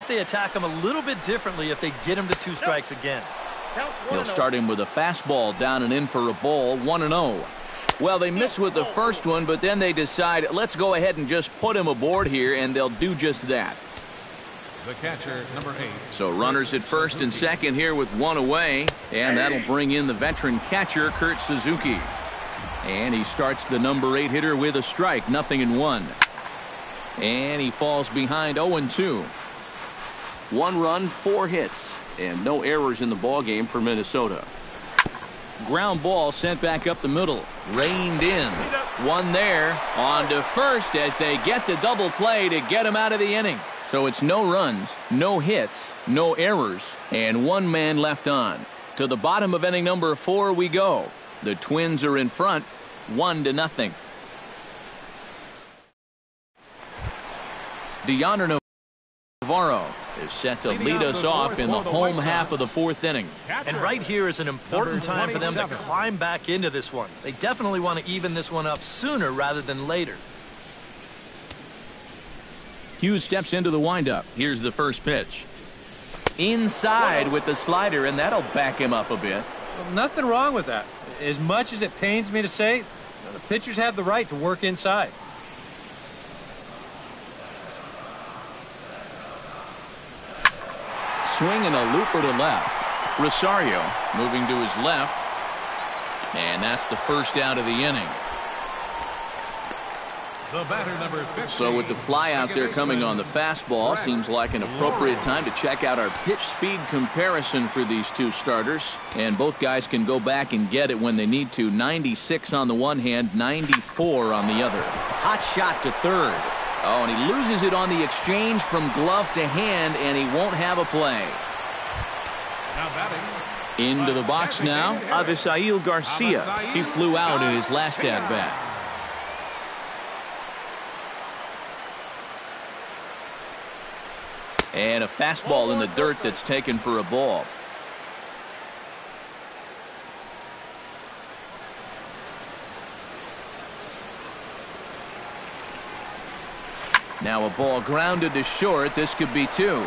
they attack him a little bit differently if they get him to 2 strikes again. He'll start him with a fastball down and in for a ball, 1-0. Well, they missed with the first one, but then they decide, let's go ahead and just put him aboard here, and they'll do just that. The catcher, number 8. So runners at first and second here with 1 away, and that'll bring in the veteran catcher, Kurt Suzuki. And he starts the number 8 hitter with a strike, 0-1. And he falls behind 0-2. 1 run, 4 hits, and no errors in the ballgame for Minnesota. Ground ball sent back up the middle, reined in. One there, on to first as they get the double play to get him out of the inning. So it's no runs, no hits, no errors, and 1 man left on. To the bottom of inning number 4 we go. The Twins are in front, 1-0. Deoner Navarro is set to lead us off in the home half of the 4th inning. And right here is an important time for them to climb back into this one. They definitely want to even this one up sooner rather than later. Hughes steps into the windup. Here's the first pitch. Inside with the slider, and that'll back him up a bit. Well, nothing wrong with that. As much as it pains me to say, the pitchers have the right to work inside. Swing and a looper to left. Rosario moving to his left. And that's the first out of the inning. The batter, number 15. So with the fly out there coming on the fastball, seems like an appropriate time to check out our pitch speed comparison for these 2 starters. And both guys can go back and get it when they need to. 96 on the one hand, 94 on the other. Hot shot to third. Oh, and he loses it on the exchange from glove to hand, and he won't have a play. Now batting. Into the box now, Avisail Garcia. He flew out in his last at-bat. And a fastball in the dirt that's taken for a ball. Now a ball grounded to short. This could be 2.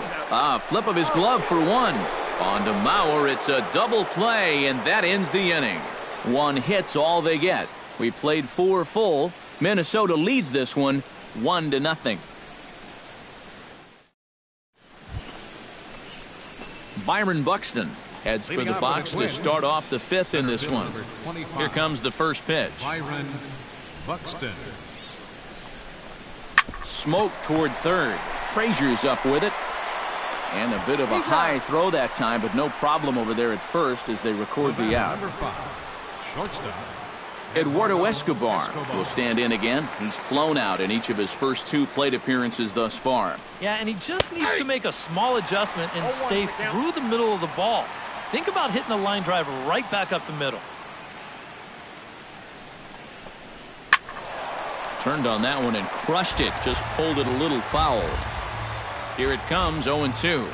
Flip of his glove for 1. On to Mauer. It's a double play, and that ends the inning. 1 hit's all they get. We played 4 full. Minnesota leads this one 1-0. Byron Buxton heads for the box to start off the 5th in this one. Here comes the first pitch. Byron Buxton. Smoke toward third. Frazier's up with it. And a bit of a high throw that time, but no problem over there at first as they record the out. Number 5. Shortstop. Eduardo Escobar will stand in again. He's flown out in each of his first 2 plate appearances thus far. Yeah, and he just needs to make a small adjustment and stay through the middle of the ball. Think about hitting a line drive right back up the middle. Turned on that one and crushed it. Just pulled it a little foul. Here it comes, 0-2.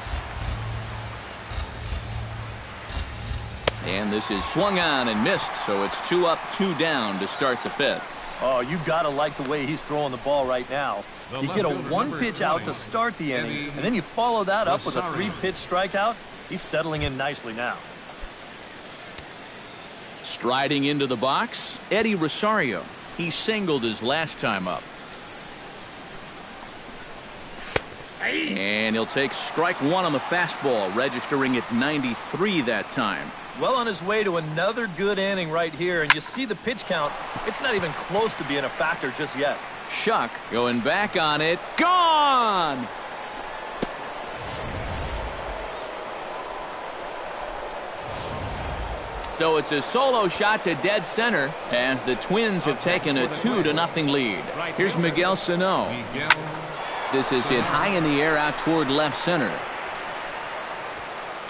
And this is swung on and missed, so it's 2 up, 2 down to start the 5th. Oh, you got to like the way he's throwing the ball right now. You get a 1-pitch out to start the inning, and then you follow that up with a 3-pitch strikeout. He's settling in nicely now. Striding into the box, Eddie Rosario. He singled his last time up. And he'll take strike 1 on the fastball, registering at 93 that time. Well on his way to another good inning right here, and you see the pitch count. It's not even close to being a factor just yet. Shuck going back on it. Gone! So it's a solo shot to dead center as the Twins have taken a 2-0 lead. Here's Miguel Sano. This is hit high in the air out toward left center.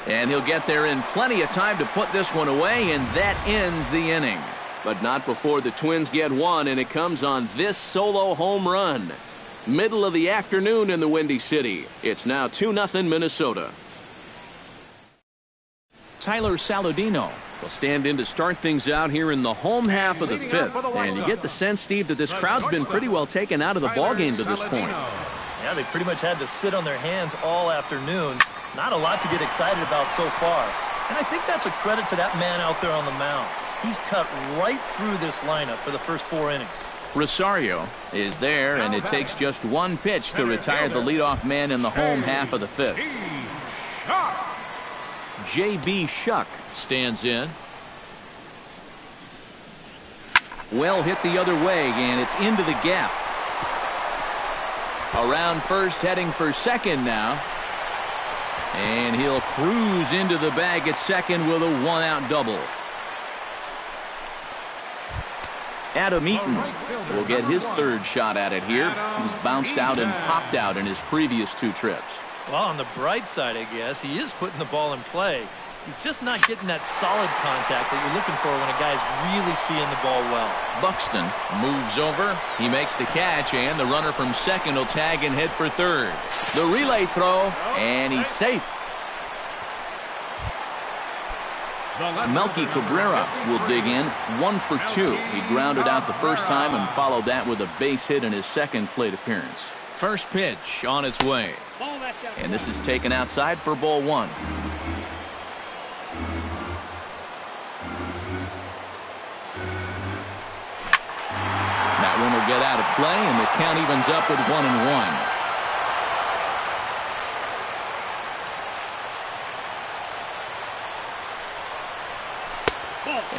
And he'll get there in plenty of time to put this one away, and that ends the inning. But not before the Twins get one, and it comes on this solo home run. Middle of the afternoon in the Windy City. It's now 2-0 Minnesota. Tyler Saladino will stand in to start things out here in the home half of the 5th. And you get the sense, Steve, that this crowd's been pretty well taken out of the ballgame to this point. Yeah, they pretty much had to sit on their hands all afternoon. Not a lot to get excited about so far. And I think that's a credit to that man out there on the mound. He's cut right through this lineup for the first 4 innings. Rosario is there, and it takes just one pitch to retire the leadoff man in the home half of the 5th. J.B. Shuck stands in. Well hit the other way, and it's into the gap. Around first, heading for second now. And he'll cruise into the bag at second with a 1-out double. Adam Eaton will get his 3rd shot at it here. He's bounced out and popped out in his previous 2 trips. Well, on the bright side, I guess, he is putting the ball in play. He's just not getting that solid contact that you're looking for when a guy's really seeing the ball well. Buxton moves over. He makes the catch, and the runner from second will tag and head for third. The relay throw, and he's safe. Melky Cabrera will dig in, 1 for 2. He grounded out the first time and followed that with a base hit in his second plate appearance. First pitch on its way. And this is taken outside for ball 1. That one will get out of play, and the count evens up with 1-1.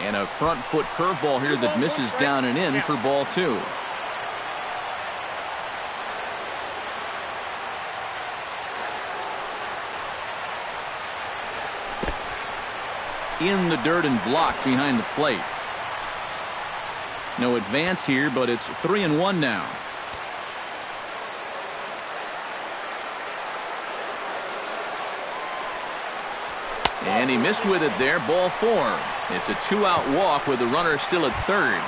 And a front foot curveball here that misses down and in for ball 2. In the dirt and blocked behind the plate. No advance here, but it's 3-1 now. And he missed with it there, ball 4. It's a 2-out walk with the runner still at third.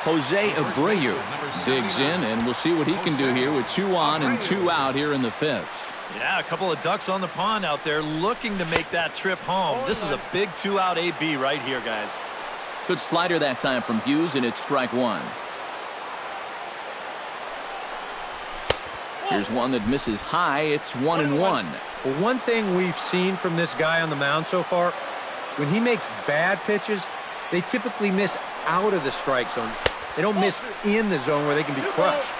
Jose Abreu digs in, and we'll see what he can do here with 2 on and 2 out here in the 5th. Yeah, a couple of ducks on the pond out there looking to make that trip home. This is a big 2-out AB right here, guys. Good slider that time from Hughes, and it's strike 1. Here's one that misses high. It's 1-1. Well, one thing we've seen from this guy on the mound so far, when he makes bad pitches, they typically miss out of the strike zone. They don't miss in the zone where they can be crushed.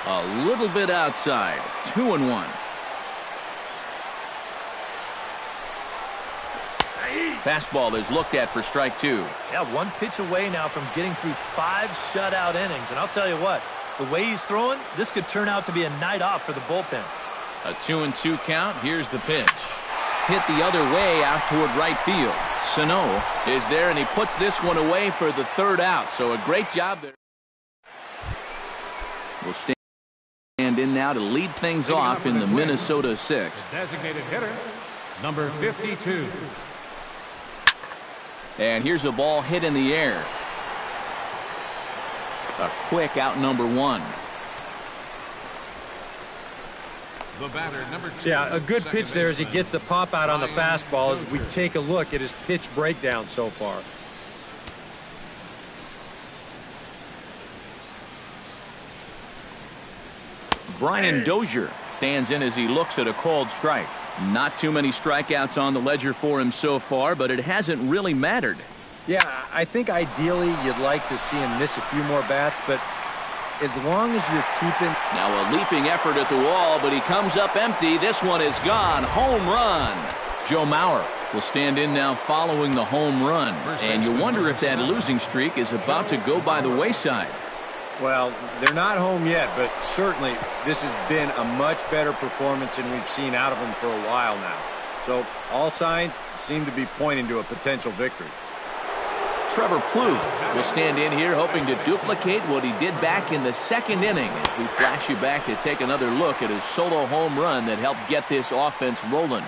A little bit outside. 2-1. Fastball is looked at for strike 2. Yeah, 1 pitch away now from getting through 5 shutout innings. And I'll tell you what, the way he's throwing, this could turn out to be a night off for the bullpen. A 2-2 count. Here's the pitch. Hit the other way out toward right field. Sano is there, and he puts this one away for the 3rd out. So a great job there. We'll stand in now to lead things off in the Minnesota 6th. Designated hitter, number 52. And here's a ball hit in the air. A quick out, number 1. The batter, number 2. Yeah, a good pitch there as he gets the pop out on the fastball as we take a look at his pitch breakdown so far. Brian Dozier stands in as he looks at a called strike. Not too many strikeouts on the ledger for him so far, but it hasn't really mattered. Yeah, I think ideally you'd like to see him miss a few more bats, but as long as you're keeping... Now a leaping effort at the wall, but he comes up empty. This one is gone. Home run. Joe Mauer will stand in now following the home run. And you wonder if that losing streak is about to go by the wayside. Well, they're not home yet, but certainly this has been a much better performance than we've seen out of them for a while now. So all signs seem to be pointing to a potential victory. Trevor Plouffe will stand in here hoping to duplicate what he did back in the 2nd inning as we flash you back to take another look at his solo home run that helped get this offense rolling.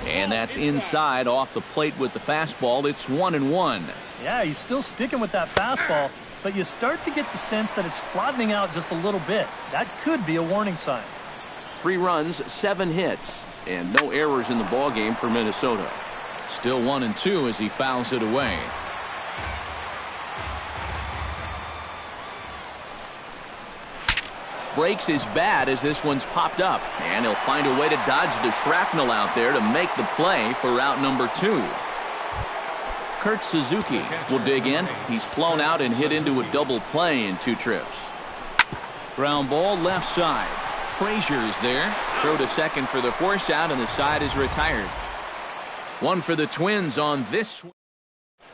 And that's inside off the plate with the fastball. It's 1-1. Yeah, he's still sticking with that fastball, but you start to get the sense that it's flattening out just a little bit. That could be a warning sign. 3 runs, 7 hits, and no errors in the ballgame for Minnesota. Still 1-2 as he fouls it away. breaks as bad as this one's popped up. And he'll find a way to dodge the shrapnel out there to make the play for route number 2. Kurt Suzuki will dig in. He's flown out and hit into a double play in 2 trips. Ground ball left side. Frazier is there. Throw to second for the force out, and the side is retired. One for the Twins on this.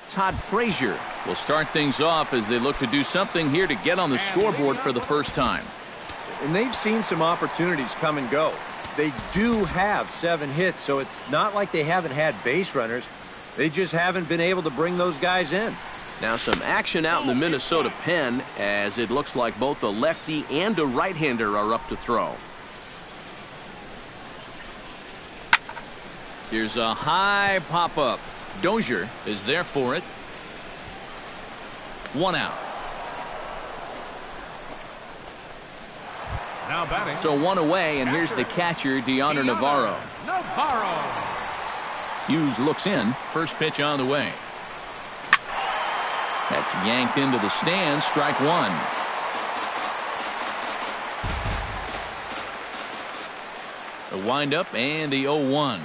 Todd Frazier will start things off as they look to do something here to get on the scoreboard for the first time. And they've seen some opportunities come and go. They do have 7 hits, so it's not like they haven't had base runners. They just haven't been able to bring those guys in. Now some action out in the Minnesota pen as it looks like both a lefty and a right-hander are up to throw. Here's a high pop-up. Dozier is there for it. 1 out. Now batting. So 1 away, and here's the catcher, Deoner Navarro. Hughes looks in. First pitch on the way. That's yanked into the stands. Strike 1. The windup and the 0-1.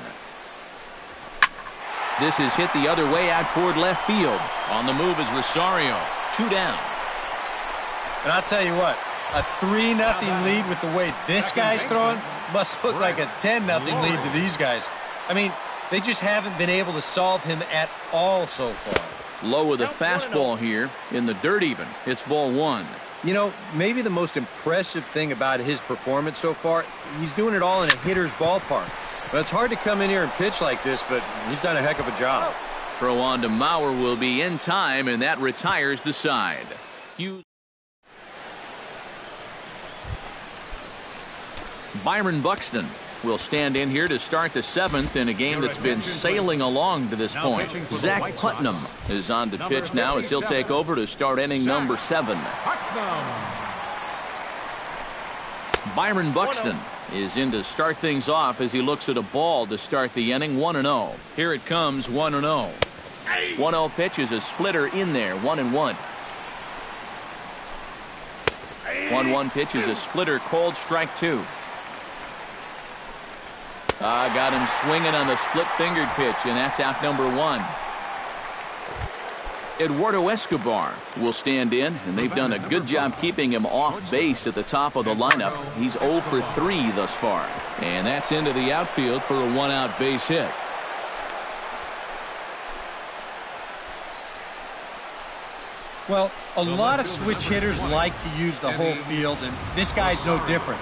This is hit the other way out toward left field. On the move is Rosario. 2 down. And I'll tell you what, a 3-0 lead with the way this guy's throwing must look like a 10-0 lead to these guys. I mean, they just haven't been able to solve him at all so far. Low with a fastball here in the dirt even. It's ball 1. You know, maybe the most impressive thing about his performance so far, he's doing it all in a hitter's ballpark. But it's hard to come in here and pitch like this, but he's done a heck of a job. Throw on to Mauer will be in time, and that retires the side. Hughes. Byron Buxton will stand in here to start the 7th in a game that's been sailing along to this point. Zach Putnam is on to pitch now as he'll take over to start inning number 7. Byron Buxton is in to start things off as he looks at a ball to start the inning. 1-0. Here it comes. 1-0. 1-0 pitch is a splitter in there. 1-1. 1-1 pitch is a splitter. Called strike 2. Got him swinging on the split-fingered pitch, and that's out number 1. Eduardo Escobar will stand in, and they've done a good job keeping him off base at the top of the lineup. He's 0 for 3 thus far, and that's into the outfield for a 1-out base hit. Well, a lot of switch hitters like to use the whole field, and this guy's no different.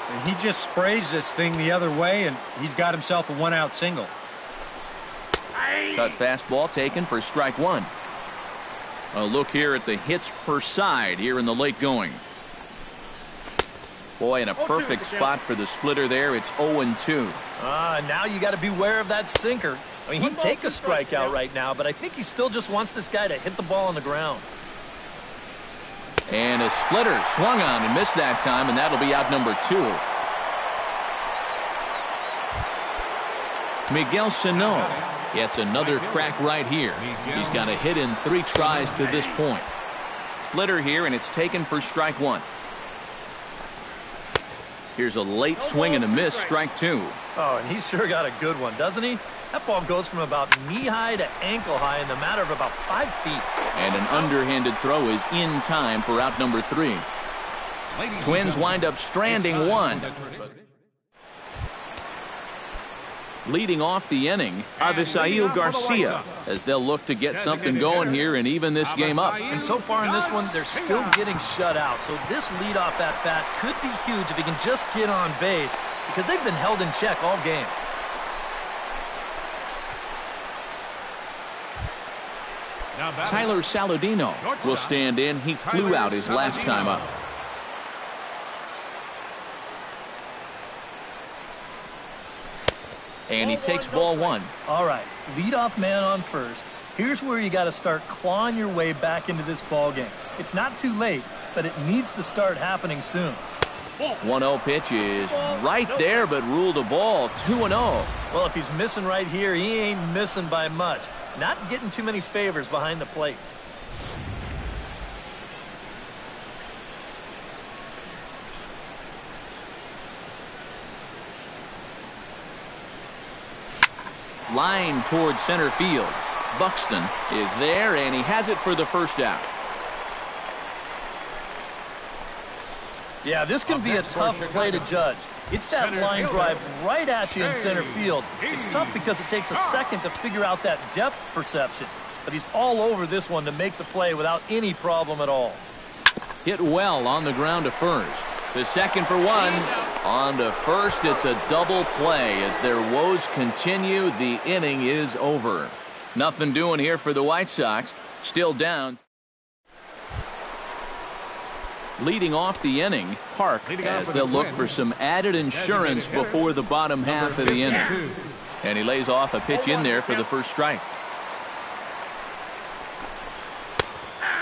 And he just sprays this thing the other way, and he's got himself a 1-out single. Cut fastball taken for strike 1. A look here at the hits per side here in the late going. Boy, in a perfect spot for the splitter there. It's 0-2. Now you got to beware of that sinker. I mean, he'd take a strikeout right now, but I think he still just wants this guy to hit the ball on the ground. And a splitter swung on and missed that time, and that'll be out number 2. Miguel Sano gets another crack right here. He's got a hit in 3 tries to this point. Splitter here, and it's taken for strike 1. Here's a late swing and a miss, strike 2. Oh, and he's sure got a good one, doesn't he? That ball goes from about knee-high to ankle-high in the matter of about 5 feet. And an underhanded throw is in time for out number 3. Twins wind up stranding 1. Leading off the inning, Avisail Garcia, as they'll look to get something going here and even this game up. And so far in this one, they're still getting shut out. So this leadoff at bat could be huge if he can just get on base, because they've been held in check all game. Tyler Saladino will stand in. He flew out his last time up. And he takes ball 1. All right, leadoff man on first. Here's where you got to start clawing your way back into this ball game. It's not too late, but it needs to start happening soon. 1-0 pitch is right there, but ruled a ball. 2-0. Well, if he's missing right here, he ain't missing by much. Not getting too many favors behind the plate. line towards center field. Buxton is there, and he has it for the first out. Yeah, this can be a tough play to judge. It's that line drive right at you in center field. It's tough because it takes a second to figure out that depth perception. But he's all over this one to make the play without any problem at all. Hit well on the ground to first. The second for one. On to first, it's a double play. As their woes continue, the inning is over. Nothing doing here for the White Sox. Still down. Leading off the inning, Park, as they'll look for some added insurance before the bottom half of the inning. And he lays off a pitch in there for the first strike.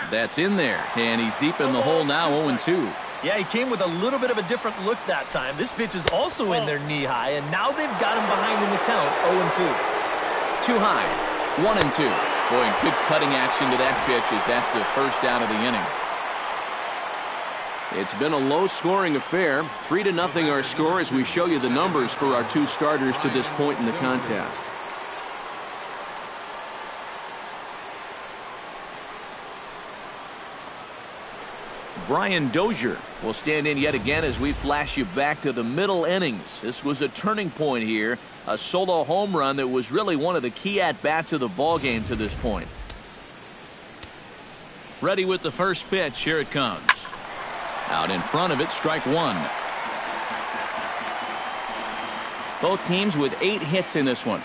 That's in there, and he's deep in the hole now, 0-2. Yeah, he came with a little bit of a different look that time. This pitch is also in there knee-high, and now they've got him behind in the count, 0-2. Too high, 1-2. Boy, good cutting action to that pitch as that's the first out of the inning. It's been a low-scoring affair. 3-0 our score as we show you the numbers for our two starters to this point in the contest. Brian Dozier will stand in yet again as we flash you back to the middle innings. This was a turning point here. A solo home run that was really one of the key at-bats of the ballgame to this point. Ready with the first pitch. Here it comes. Out in front of it, strike one. Both teams with 8 hits in this one.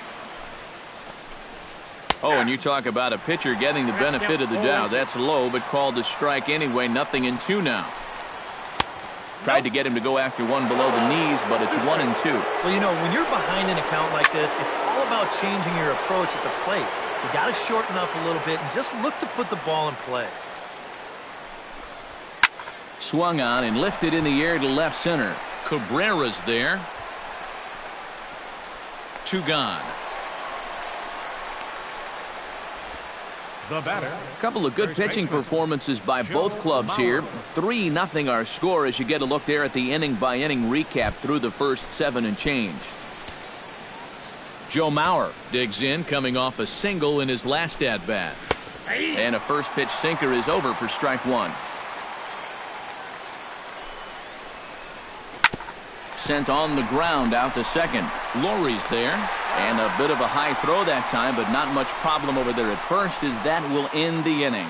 Oh, and you talk about a pitcher getting the benefit of the doubt. That's low, but called a strike anyway. 0-2 now. Tried to get him to go after one below the knees, but it's 1-2. Well, you know, when you're behind in a count like this, it's all about changing your approach at the plate. You got to shorten up a little bit and just look to put the ball in play. Swung on and lifted in the air to left center. Cabrera's there. 2 gone. The batter. A couple of good pitching performances by both clubs here. 3-0 our score as you get a look there at the inning-by-inning recap through the first 7 and change. Joe Mauer digs in, coming off a single in his last at-bat. And a first pitch sinker is over for strike one. Sent on the ground out to second. Lowry's there. And a bit of a high throw that time, but not much problem over there at first as that will end the inning.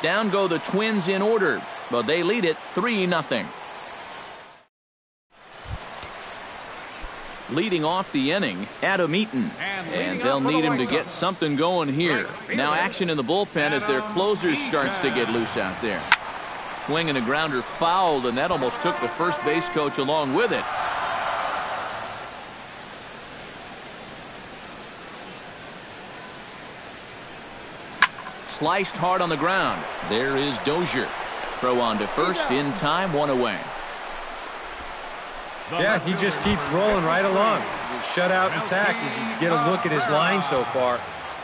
Down go the Twins in order, but they lead it 3-0. Leading off the inning, Adam Eaton. And they'll need him to get something going here. Now action in the bullpen as their closer starts to get loose out there. Swing and a grounder fouled, and that almost took the first base coach along with it. Sliced hard on the ground. There is Dozier. Throw on to first in time, 1 away. Yeah, he just keeps rolling right along. Shutout attack as you get a look at his line so far.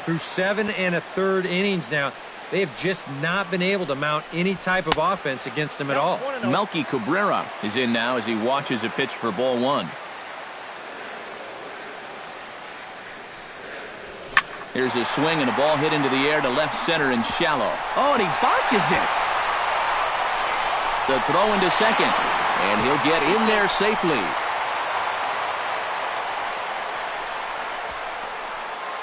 Through 7 1/3 innings now, they have just not been able to mount any type of offense against him at all. Melky Cabrera is in now as he watches a pitch for ball 1. Here's a swing and a ball hit into the air to left center and shallow. Oh, and he botches it. The throw into second, and he'll get in there safely.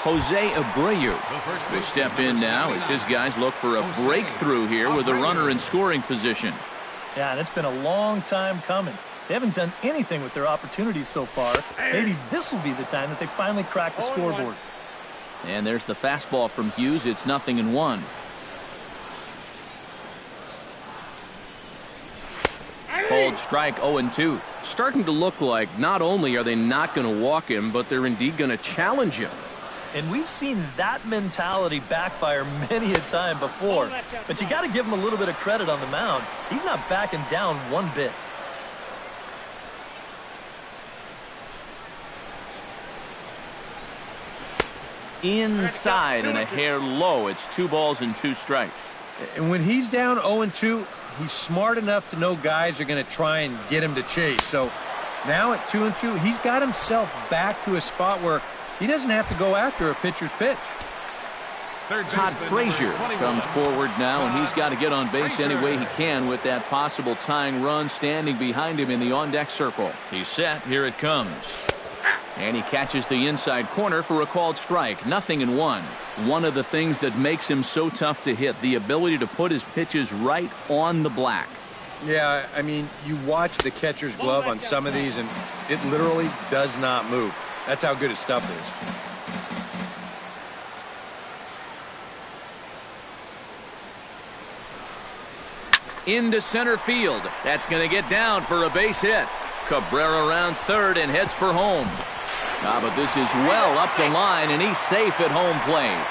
Jose Abreu will step in now as his guys look for a breakthrough here with a runner in scoring position. Yeah, and it's been a long time coming. They haven't done anything with their opportunities so far. Maybe this will be the time that they finally crack the scoreboard. And there's the fastball from Hughes. It's 0-1. Called strike 0-2. Starting to look like not only are they not going to walk him, but they're indeed going to challenge him. And we've seen that mentality backfire many a time before. But you got to give him a little bit of credit on the mound. He's not backing down one bit. Inside and a hair low. It's 2 balls and 2 strikes. And when he's down 0-2, he's smart enough to know guys are going to try and get him to chase. So now at 2-2, he's got himself back to a spot where He doesn't have to go after a pitcher's pitch. Todd Frazier comes forward now, and he's got to get on base any way he can with that possible tying run standing behind him in the on-deck circle. He's set. Here it comes. And he catches the inside corner for a called strike. 0-1. One of the things that makes him so tough to hit, the ability to put his pitches right on the black. Yeah, I mean, you watch the catcher's glove on some of these, and it literally does not move. That's how good his stuff is. Into center field. That's going to get down for a base hit. Cabrera rounds third and heads for home. But this is well up the line, and he's safe at home plate.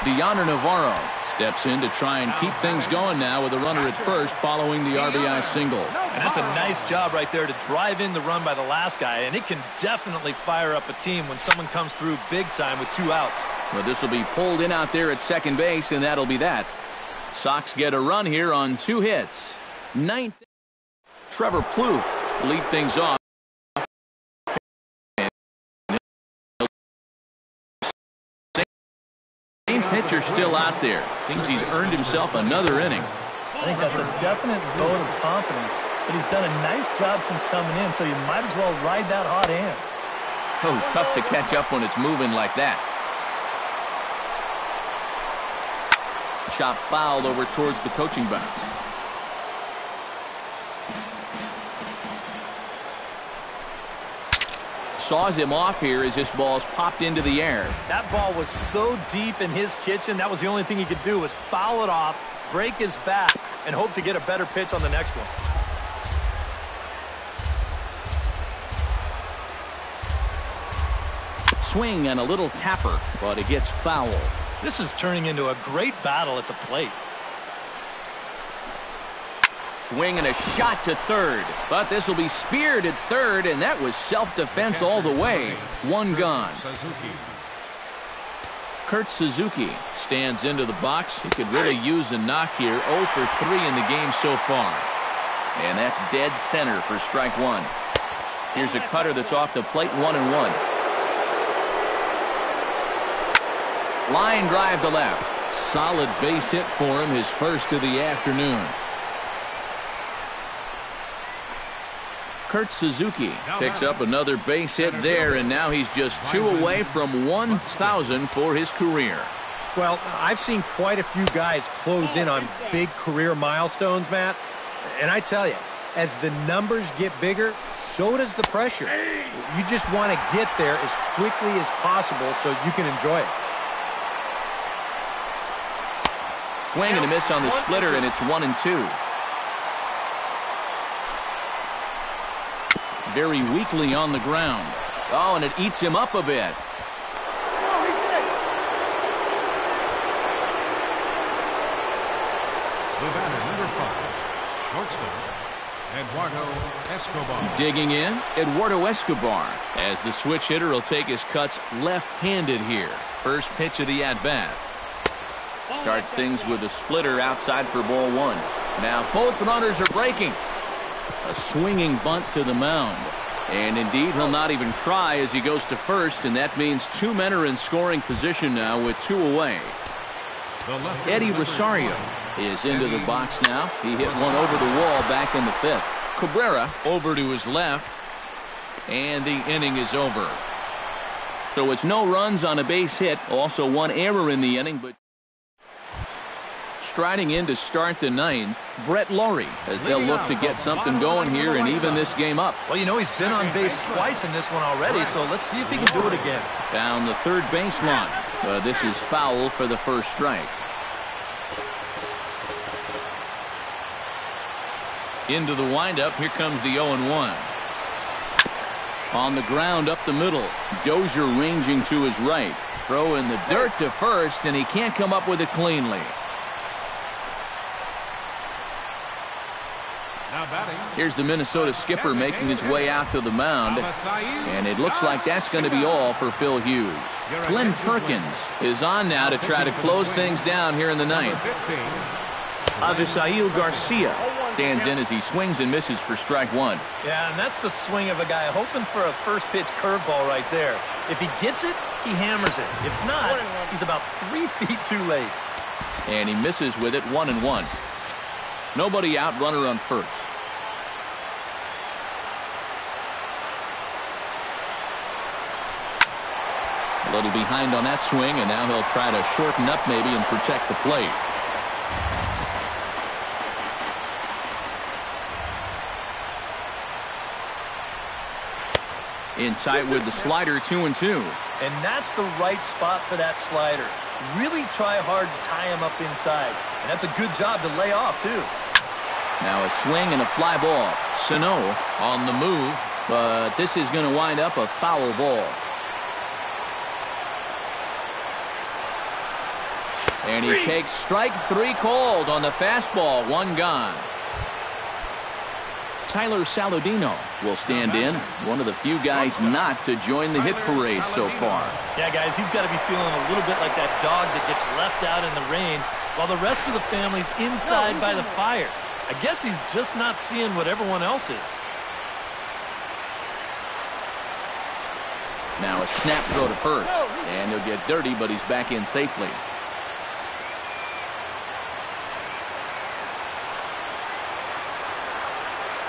Deoner Navarro steps in to try and keep things going now with a runner at first following the RBI single. And that's a nice job right there to drive in the run by the last guy, and it can definitely fire up a team when someone comes through big time with 2 outs. Well, this will be pulled in out there at second base, and that'll be that. Sox get a run here on 2 hits. 9th. Trevor Plouffe lead things off. Same pitcher still out there. Seems he's earned himself another inning. I think that's a definite vote of confidence, but he's done a nice job since coming in, so you might as well ride that hot hand. Oh, tough to catch up when it's moving like that. Chop fouled over towards the coaching box. Saws him off here as this ball's popped into the air. That ball was so deep in his kitchen, that was the only thing he could do was foul it off, break his bat, and hope to get a better pitch on the next one. Swing and a little tapper, but it gets foul. This is turning into a great battle at the plate. Swing and a shot to third, but this will be speared at third, and that was self-defense all the way. 1 gone. Kurt Suzuki stands into the box. He could really use a knock here. 0 for 3 in the game so far. And that's dead center for strike 1. Here's a cutter that's off the plate. 1-1. Line drive to left. Solid base hit for him, his first of the afternoon. Kurt Suzuki picks up another base hit there, and now he's just 2 away from 1,000 for his career. Well, I've seen quite a few guys close in on big career milestones, Matt. And I tell you, as the numbers get bigger, so does the pressure. You just want to get there as quickly as possible so you can enjoy it. Swing and a miss on the splitter, and it's 1-2. Very weakly on the ground. Oh, and it eats him up a bit. The batter, number 5, shortstop, Eduardo Escobar. Digging in, Eduardo Escobar, as the switch hitter will take his cuts left-handed here. First pitch of the at-bat. Starts things with a splitter outside for ball 1. Now both runners are breaking. A swinging bunt to the mound. And indeed, he'll not even try as he goes to first, and that means 2 men are in scoring position now with 2 away. Eddie Rosario is into the box now. He hit one over the wall back in the 5th. Cabrera over to his left, and the inning is over. So it's no runs on a base hit. Also 1 error in the inning, but striding in to start the 9th, Brett Laurie, as they'll look to get something going here and even this game up. Well, you know, he's been on base twice in this one already, so let's see if he can do it again. Down the third baseline. This is foul for the first strike. Into the windup. Here comes the 0-1. On the ground up the middle. Dozier ranging to his right. Throw in the dirt to first, and he can't come up with it cleanly. Here's the Minnesota skipper making his way out to the mound, and it looks like that's going to be all for Phil Hughes. Glenn Perkins is on now to try to close things down here in the 9th. Avisail Garcia stands in as he swings and misses for strike one. Yeah, and that's the swing of a guy hoping for a first pitch curveball right there. If he gets it, he hammers it. If not, he's about 3 feet too late. And he misses with it, 1-1. Nobody out, runner on first. A little behind on that swing, and now he'll try to shorten up maybe and protect the plate. In tight with the slider, 2-2. And that's the right spot for that slider. Really try hard to tie him up inside. And that's a good job to lay off, too. Now a swing and a fly ball. Sano on the move, but this is going to wind up a foul ball. And he takes strike 3 called on the fastball. 1 gone. Tyler Saladino will stand in. One of the few guys not to join the hit parade so far. Yeah, guys, he's got to be feeling a little bit like that dog that gets left out in the rain while the rest of the family's inside by the fire. I guess he's just not seeing what everyone else is. Now a snap throw to first. And he'll get dirty, but he's back in safely.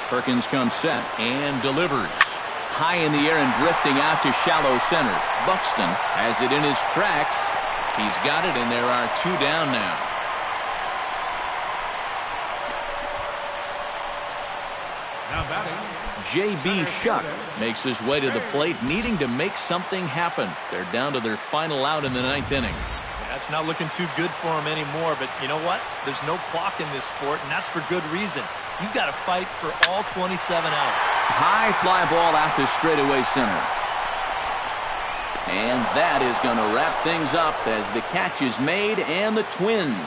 Perkins comes set and delivers. High in the air and drifting out to shallow center. Buxton has it in his tracks. He's got it, and there are 2 down now. Now batting, J.B. Shuck makes his way to the plate, needing to make something happen. They're down to their final out in the 9th inning. That's not looking too good for him anymore, but you know what? There's no clock in this sport, and that's for good reason. You've got to fight for all 27 outs. High fly ball out to straightaway center. And that is going to wrap things up as the catch is made, and the Twins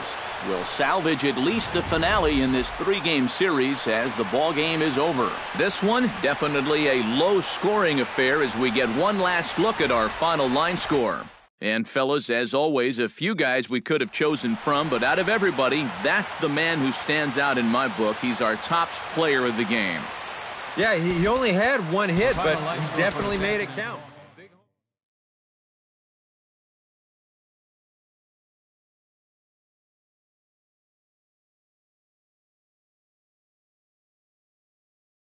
will salvage at least the finale in this 3-game series as the ball game is over. This one definitely a low-scoring affair as we get one last look at our final line score. And fellas, as always, a few guys we could have chosen from, but out of everybody, that's the man who stands out in my book. He's our top player of the game. Yeah, he only had 1 hit, but he definitely made it count.